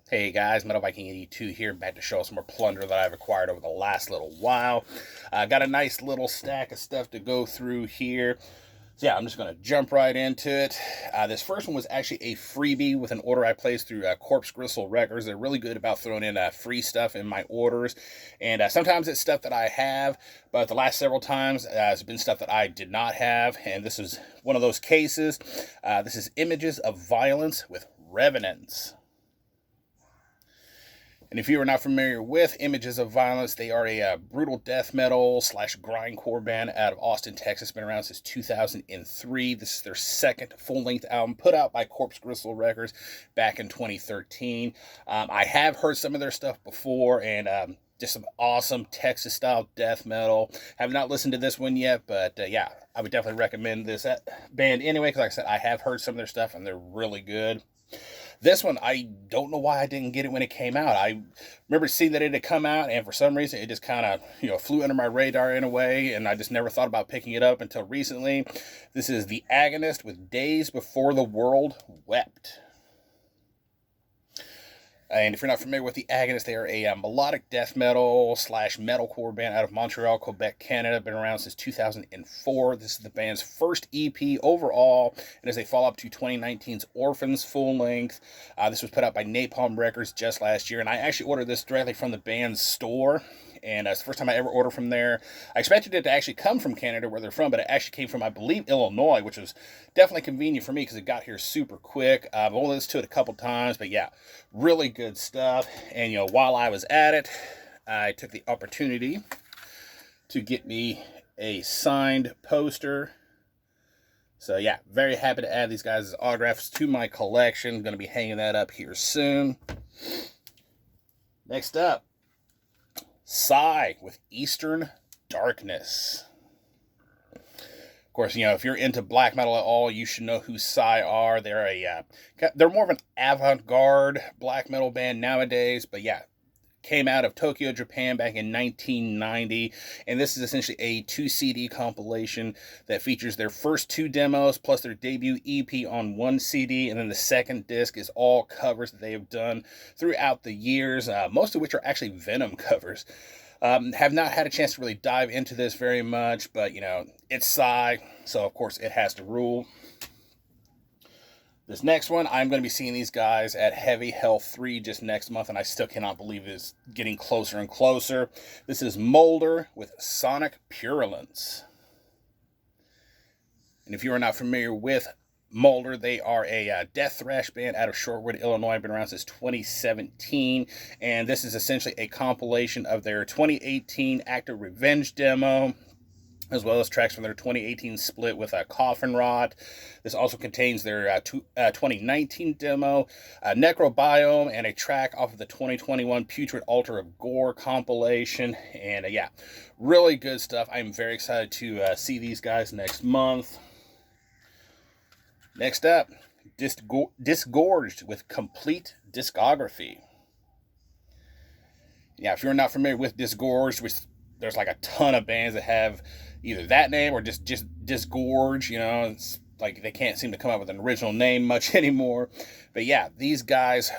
Hey guys, Metal Viking 82 here, back to show some more plunder that I've acquired over the last little while. Got a nice little stack of stuff to go through here. So yeah, I'm just going to jump right into it. This first one was actually a freebie with an order I placed through Corpse Gristle Records. They're really good about throwing in free stuff in my orders. And sometimes it's stuff that I have, but the last several times it's been stuff that I did not have. And this is one of those cases. This is Images of Violence with Revenants. And if you are not familiar with Images of Violence, they are a brutal death metal / grindcore band out of Austin, Texas. Been around since 2003. This is their second full-length album put out by Corpse Gristle Records back in 2013. I have heard some of their stuff before, and just some awesome Texas-style death metal. Have not listened to this one yet, but yeah, I would definitely recommend this band anyway, because like I said, I have heard some of their stuff, and they're really good. This one, I don't know why I didn't get it when it came out. I remember seeing that it had come out, and for some reason, it just kind of, flew under my radar in a way, and I just never thought about picking it up until recently. This is The Agonist with Days Before the World Wept. And if you're not familiar with The Agonists, they are a melodic death metal / metalcore band out of Montreal, Quebec, Canada. Been around since 2004. This is the band's first EP overall, and as they follow up to 2019's Orphans full length. This was put out by Napalm Records just last year, and I actually ordered this directly from the band's store. And it's the first time I ever ordered from there. I expected it to actually come from Canada, where they're from, but it actually came from, I believe, Illinois, which was definitely convenient for me because it got here super quick. I've only listened to it a couple times, but yeah, really good stuff. And, while I was at it, I took the opportunity to get me a signed poster. So yeah, very happy to add these guys' autographs to my collection. Going to be hanging that up here soon. Next up, Sigh with Eastern Darkness. Of course, if you're into black metal at all, you should know who Sigh are. They're more of an avant-garde black metal band nowadays, but yeah, came out of Tokyo, Japan back in 1990, and this is essentially a 2 CD compilation that features their first 2 demos plus their debut EP on 1 CD, and then the second disc is all covers that they have done throughout the years, most of which are actually Venom covers. Have not had a chance to really dive into this very much, but it's Sigh, so of course it has to rule. This next one, I'm going to be seeing these guys at Heavy Hell 3 just next month, and I still cannot believe it's getting closer and closer. This is Mulder with Sonic Purulence. And if you are not familiar with Mulder, they are a death thrash band out of Shortwood, Illinois. Been around since 2017, and this is essentially a compilation of their 2018 Active Revenge demo, as well as tracks from their 2018 split with Coffin Rot. This also contains their 2019 demo, Necrobiome, and a track off of the 2021 Putrid Altar of Gore compilation. And yeah, really good stuff. I'm very excited to see these guys next month. Next up, Disgorged with Complete Discography. Yeah, if you're not familiar with Disgorged, there's like a ton of bands that have either that name or just Disgorge. It's like they can't seem to come up with an original name much anymore. But yeah, these guys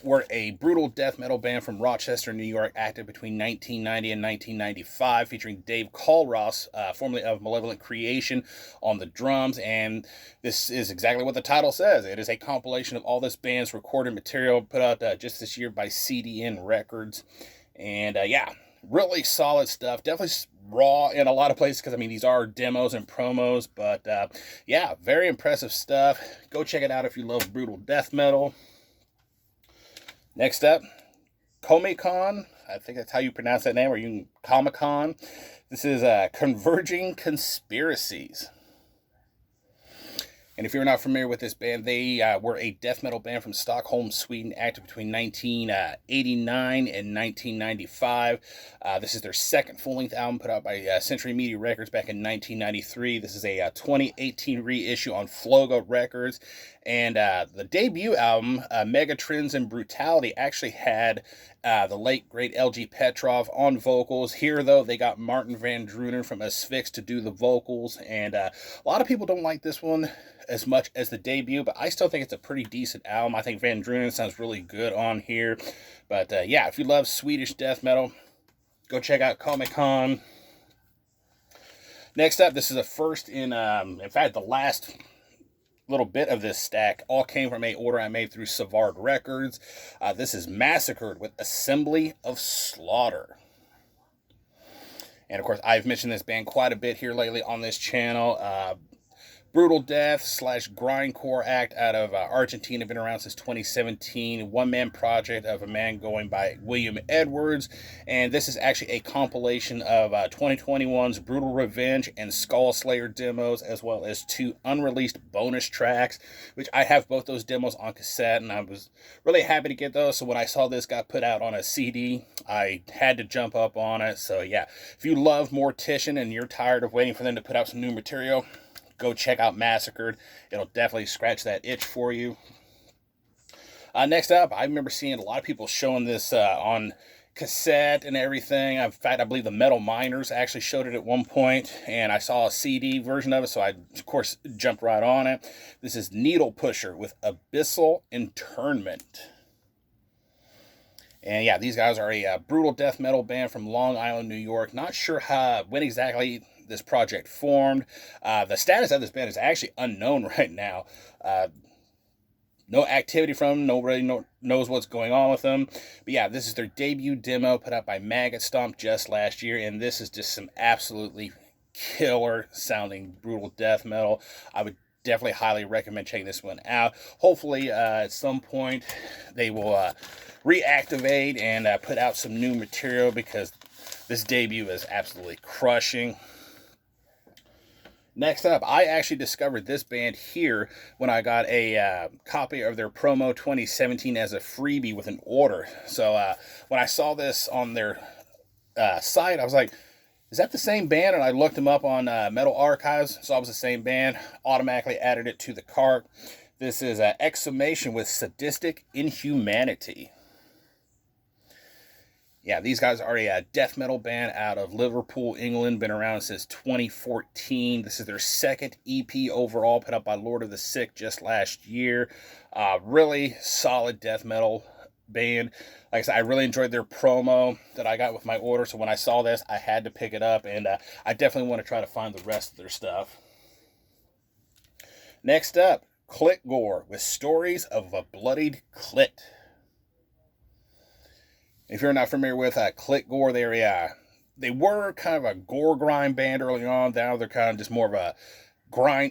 were a brutal death metal band from Rochester, New York, active between 1990 and 1995, featuring Dave Colross, formerly of Malevolent Creation, on the drums. And this is exactly what the title says. It is a compilation of all this band's recorded material put out just this year by CDN Records. And yeah, really solid stuff. Definitely raw in a lot of places, because these are demos and promos, but yeah, very impressive stuff. Go check it out if you love brutal death metal. Next up, Comicon. I think that's how you pronounce that name, or you can Comic-Con. This is Converging Conspiracies. And if you're not familiar with this band, they were a death metal band from Stockholm, Sweden, active between 1989 and 1995. This is their second full-length album put out by Century Media Records back in 1993. This is a 2018 reissue on Floga Records. And the debut album, Megatrends and Brutality, actually had the late, great LG Petrov on vocals. Here, though, they got Martin Van Drunen from Asphyx to do the vocals. And a lot of people don't like this one as much as the debut, but I still think it's a pretty decent album. I think Van Drunen sounds really good on here. But yeah, if you love Swedish death metal, go check out Comic Con. Next up, this is a first in fact, the last little bit of this stack all came from a order I made through Savard Records. This is Massacred with Assembly of Slaughter. And of course, I've mentioned this band quite a bit here lately on this channel. Brutal death slash grindcore act out of Argentina, been around since 2017. One-man project of a man going by William Edwards, and this is actually a compilation of 2021's Brutal Revenge and Skull Slayer demos, as well as 2 unreleased bonus tracks, which I have both those demos on cassette, and I was really happy to get those. So when I saw this got put out on a CD, I had to jump up on it. So yeah, if you love Mortician and you're tired of waiting for them to put out some new material, go check out Massacred. It'll definitely scratch that itch for you. Next up, I remember seeing a lot of people showing this on cassette and everything. In fact, I believe the Metal Miners actually showed it at one point, and I saw a CD version of it, so I, of course, jumped right on it. This is Needle Pusher with Abyssal Internment. And yeah, these guys are a brutal death metal band from Long Island, New York. Not sure when exactly this project formed. The status of this band is actually unknown right now. No activity from them. Nobody knows what's going on with them. But yeah, this is their debut demo put out by Maggot Stomp just last year, and this is just some absolutely killer sounding brutal death metal. I would definitely highly recommend checking this one out. Hopefully at some point they will reactivate and put out some new material, because this debut is absolutely crushing. Next up, I actually discovered this band here when I got a copy of their Promo 2017 as a freebie with an order. So when I saw this on their site, I was like, is that the same band? And I looked them up on Metal Archives, saw it was the same band, automatically added it to the cart. This is Exhumation with Sadistic Inhumanity. Yeah, these guys are a death metal band out of Liverpool, England. Been around since 2014. This is their second EP overall, put out by Lord of the Sick just last year. Really solid death metal band. Like I said, I really enjoyed their promo that I got with my order. So when I saw this, I had to pick it up. And I definitely want to try to find the rest of their stuff. Next up, Gore with Stories of a Bloodied Clit. If you're not familiar with Gore, they were kind of a gore grind band early on. Now they're kind of just more of a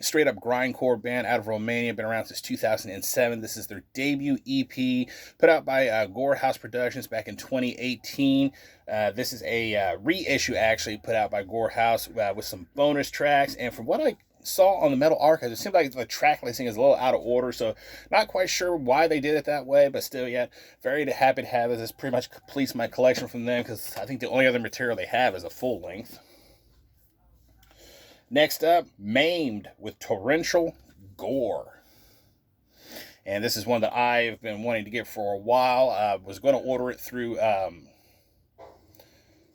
straight up grindcore band out of Romania. Been around since 2007. This is their debut EP, put out by Gore House Productions back in 2018. This is a reissue actually put out by Gore House with some bonus tracks. And from what I saw on the Metal Archives, it seemed like the track listing is a little out of order, so not quite sure why they did it that way, but still, yeah, very happy to have this. This pretty much completes my collection from them, because I think the only other material they have is a full length. Next up, Maimed with Torrential Gore. And this is one that I've been wanting to get for a while. I was going to order it through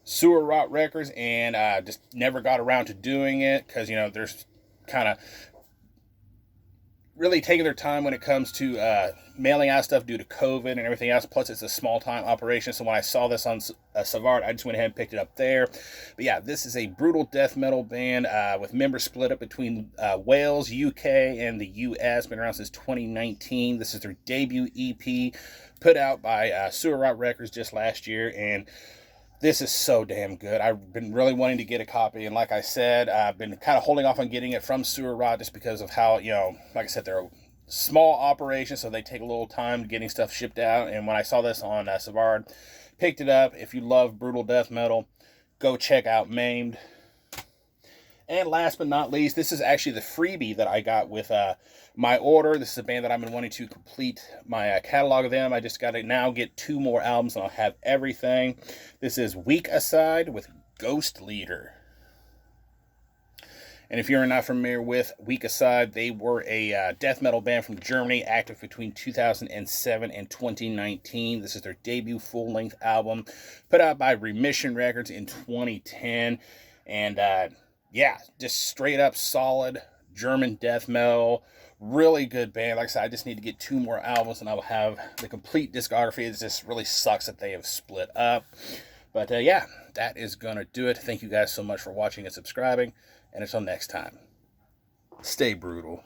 Sewer Rot Records, and just never got around to doing it, because, you know, there's kind of really taking their time when it comes to mailing out stuff due to COVID and everything else. Plus, it's a small-time operation. So when I saw this on Savard, I just went ahead and picked it up there. But yeah, this is a brutal death metal band with members split up between Wales, UK, and the US. Been around since 2019. This is their debut EP, put out by Sewer Rot Records just last year, and this is so damn good. I've been really wanting to get a copy, and like I said, I've been kind of holding off on getting it from Sewer Rot just because of how, you know, like I said, they're a small operation, so they take a little time getting stuff shipped out. And when I saw this on Savard, picked it up. If you love brutal death metal, go check out Maimed. And last but not least, this is actually the freebie that I got with my order. This is a band that I've been wanting to complete my catalog of them. I just got to now get 2 more albums and I'll have everything. This is Week Aside with Ghost Leader. And if you're not familiar with Weak Aside, they were a death metal band from Germany, active between 2007 and 2019. This is their debut full-length album, put out by Remission Records in 2010. And yeah, just straight up solid German death metal. Really good band. Like I said, I just need to get 2 more albums and I will have the complete discography. It just really sucks that they have split up. But yeah, that is going to do it. Thank you guys so much for watching and subscribing. And until next time, stay brutal.